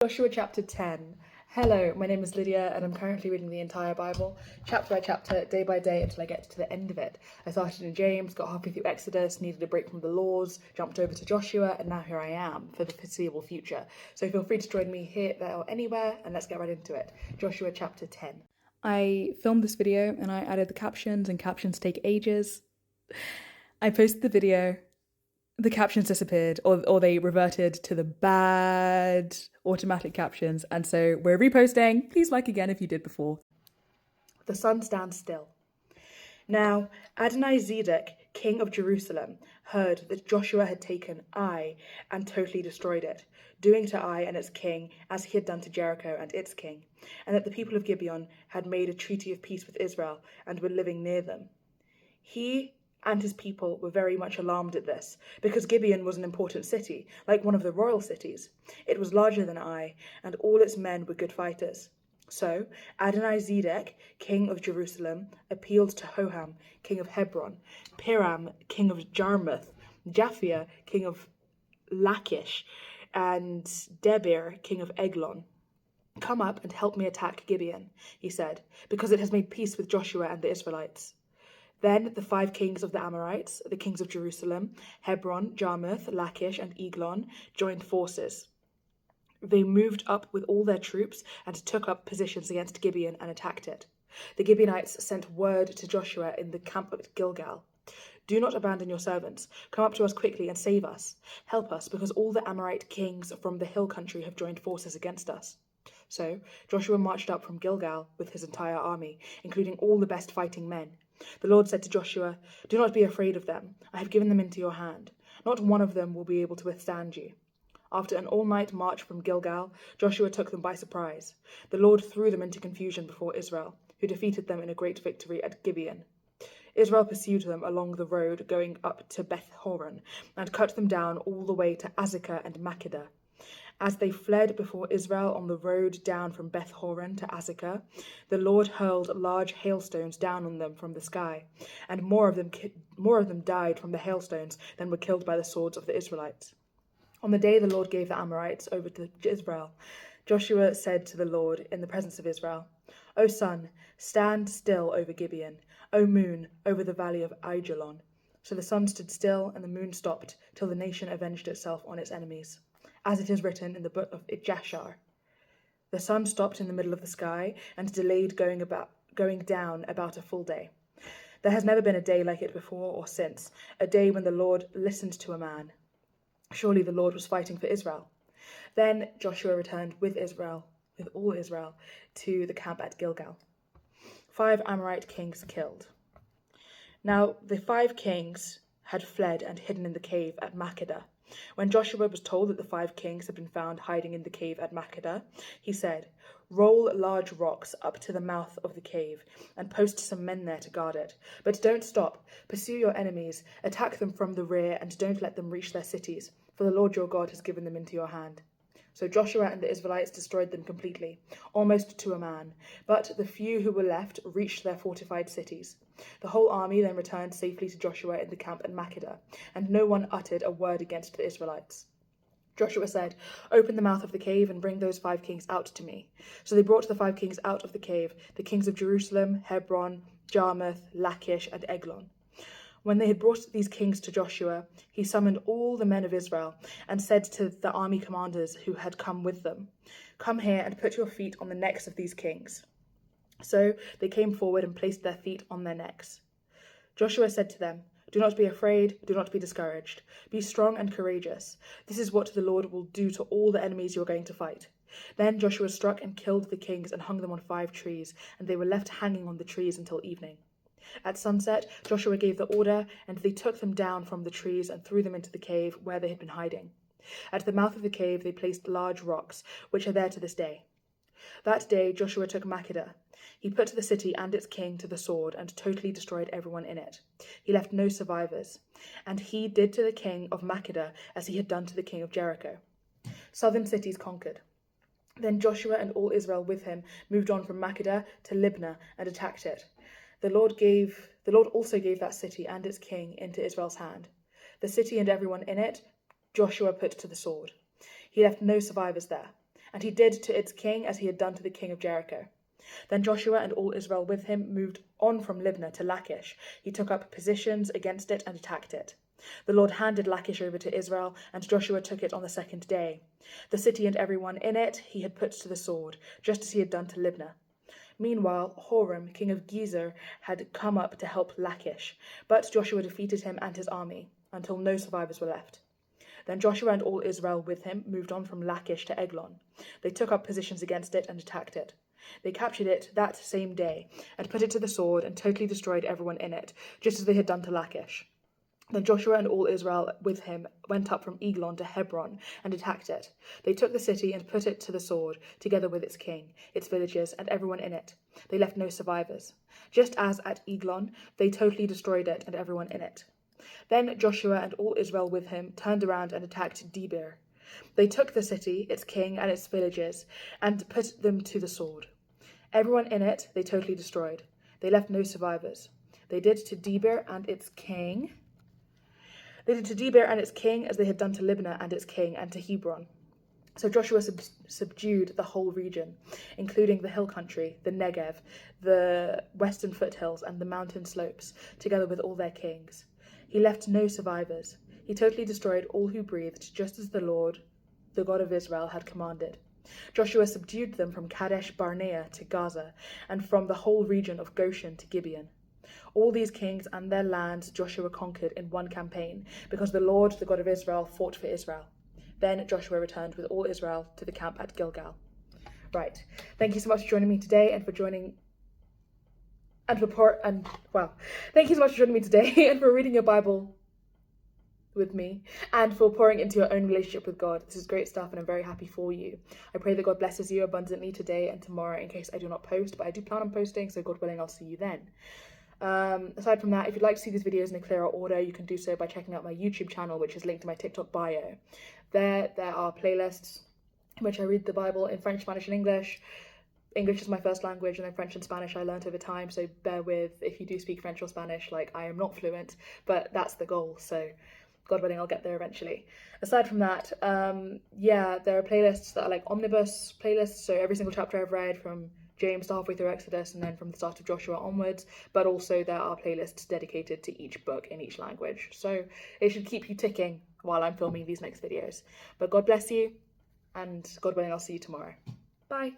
Joshua chapter 10. Hello, my name is Lydia and I'm currently reading the entire Bible, chapter by chapter, day by day, until I get to the end of it. I started in James, got halfway through Exodus, needed a break from the laws, jumped over to Joshua, and now here I am for the foreseeable future. So feel free to join me here, there, or anywhere, and let's get right into it. Joshua chapter 10. I filmed this video and I added the captions, and captions take ages. I posted the video. The captions disappeared, or they reverted to the bad automatic captions, and so we're reposting. Please like again if you did before. The sun stands still. Now Adonai-Zedek, king of Jerusalem, heard that Joshua had taken Ai and totally destroyed it, doing to Ai and its king as he had done to Jericho and its king, and that the people of Gibeon had made a treaty of peace with Israel and were living near them. He and his people were very much alarmed at this, because Gibeon was an important city, like one of the royal cities. It was larger than Ai, and all its men were good fighters. So Adonai-Zedek, king of Jerusalem, appealed to Hoham, king of Hebron, Piram, king of Jarmuth, Japhia, king of Lachish, and Debir, king of Eglon. "Come up and help me attack Gibeon," he said, "because it has made peace with Joshua and the Israelites." Then the 5 kings of the Amorites, the kings of Jerusalem, Hebron, Jarmuth, Lachish, and Eglon, joined forces. They moved up with all their troops and took up positions against Gibeon and attacked it. The Gibeonites sent word to Joshua in the camp at Gilgal. "Do not abandon your servants. Come up to us quickly and save us. Help us, because all the Amorite kings from the hill country have joined forces against us." So Joshua marched up from Gilgal with his entire army, including all the best fighting men. The Lord said to Joshua, "Do not be afraid of them. I have given them into your hand. Not one of them will be able to withstand you." After an all-night march from Gilgal, Joshua took them by surprise. The Lord threw them into confusion before Israel, who defeated them in a great victory at Gibeon. Israel pursued them along the road going up to Beth-horon and cut them down all the way to Azekah and Makkedah. As they fled before Israel on the road down from Beth-horon to Azekah, the Lord hurled large hailstones down on them from the sky, and more of them died from the hailstones than were killed by the swords of the Israelites. On the day the Lord gave the Amorites over to Israel, Joshua said to the Lord in the presence of Israel, "O sun, stand still over Gibeon. O moon, over the valley of Aijalon." So the sun stood still and the moon stopped, till the nation avenged itself on its enemies, as it is written in the book of Jashar. The sun stopped in the middle of the sky and delayed going down about a full day. There has never been a day like it before or since, a day when the Lord listened to a man. Surely the Lord was fighting for Israel. Then Joshua returned with all Israel, to the camp at Gilgal. 5 Amorite kings killed. Now the 5 kings had fled and hidden in the cave at Makkedah. When Joshua was told that the 5 kings had been found hiding in the cave at Makkedah, he said, "Roll large rocks up to the mouth of the cave and post some men there to guard it. But don't stop. Pursue your enemies, attack them from the rear, and don't let them reach their cities, for the Lord your God has given them into your hand." So Joshua and the Israelites destroyed them completely, almost to a man, but the few who were left reached their fortified cities. The whole army then returned safely to Joshua in the camp at Makkedah, and no one uttered a word against the Israelites. Joshua said, "Open the mouth of the cave and bring those 5 kings out to me." So they brought the 5 kings out of the cave, the kings of Jerusalem, Hebron, Jarmuth, Lachish, and Eglon. When they had brought these kings to Joshua, he summoned all the men of Israel and said to the army commanders who had come with them, "Come here and put your feet on the necks of these kings." So they came forward and placed their feet on their necks. Joshua said to them, "Do not be afraid, do not be discouraged. Be strong and courageous. This is what the Lord will do to all the enemies you are going to fight." Then Joshua struck and killed the kings and hung them on 5 trees, and they were left hanging on the trees until evening. At sunset, Joshua gave the order, and they took them down from the trees and threw them into the cave where they had been hiding. At the mouth of the cave they placed large rocks, which are there to this day. That day Joshua took Makkedah. He put the city and its king to the sword and totally destroyed everyone in it. He left no survivors. And he did to the king of Makkedah as he had done to the king of Jericho. Southern cities conquered. Then Joshua and all Israel with him moved on from Makkedah to Libnah and attacked it. The Lord also gave that city and its king into Israel's hand. The city and everyone in it Joshua put to the sword. He left no survivors there. And he did to its king as he had done to the king of Jericho. Then Joshua and all Israel with him moved on from Libnah to Lachish. He took up positions against it and attacked it. The Lord handed Lachish over to Israel, and Joshua took it on the second day. The city and everyone in it he had put to the sword, just as he had done to Libnah. Meanwhile, Horam, king of Gezer, had come up to help Lachish, but Joshua defeated him and his army, until no survivors were left. Then Joshua and all Israel with him moved on from Lachish to Eglon. They took up positions against it and attacked it. They captured it that same day, and put it to the sword, and totally destroyed everyone in it, just as they had done to Lachish. Then Joshua and all Israel with him went up from Eglon to Hebron and attacked it. They took the city and put it to the sword, together with its king, its villages, and everyone in it. They left no survivors. Just as at Eglon, they totally destroyed it and everyone in it. Then Joshua and all Israel with him turned around and attacked Debir. They took the city, its king, and its villages, and put them to the sword. Everyone in it they totally destroyed. They left no survivors. They did to Debir and its king as they had done to Libnah and its king, and to Hebron. So Joshua subdued the whole region, including the hill country, the Negev, the western foothills, and the mountain slopes, together with all their kings. He left no survivors. He totally destroyed all who breathed, just as the Lord, the God of Israel, had commanded. Joshua subdued them from Kadesh Barnea to Gaza, and from the whole region of Goshen to Gibeon. All these kings and their lands Joshua conquered in one campaign, because the Lord, the God of Israel, fought for Israel. Then Joshua returned with all Israel to the camp at Gilgal. Right. Thank you so much for joining me today and for joining thank you so much for joining me today and for reading your Bible with me and for pouring into your own relationship with God. This is great stuff and I'm very happy for you. I pray that God blesses you abundantly today and tomorrow, in case I do not post, but I do plan on posting, so God willing, I'll see you then. Aside from that, if you'd like to see these videos in a clearer order, you can do so by checking out my YouTube channel, which is linked to my TikTok bio. There are playlists in which I read the Bible in French, Spanish, and English. English is my first language, and then French and Spanish I learned over time, so bear with if you do speak French or Spanish. Like, I am not fluent, but that's the goal, so God willing, I'll get there eventually. Aside from that, there are playlists that are like omnibus playlists, so every single chapter I've read from James to halfway through Exodus, and then from the start of Joshua onwards, but also there are playlists dedicated to each book in each language. So it should keep you ticking while I'm filming these next videos. But God bless you, and God willing, I'll see you tomorrow. Bye.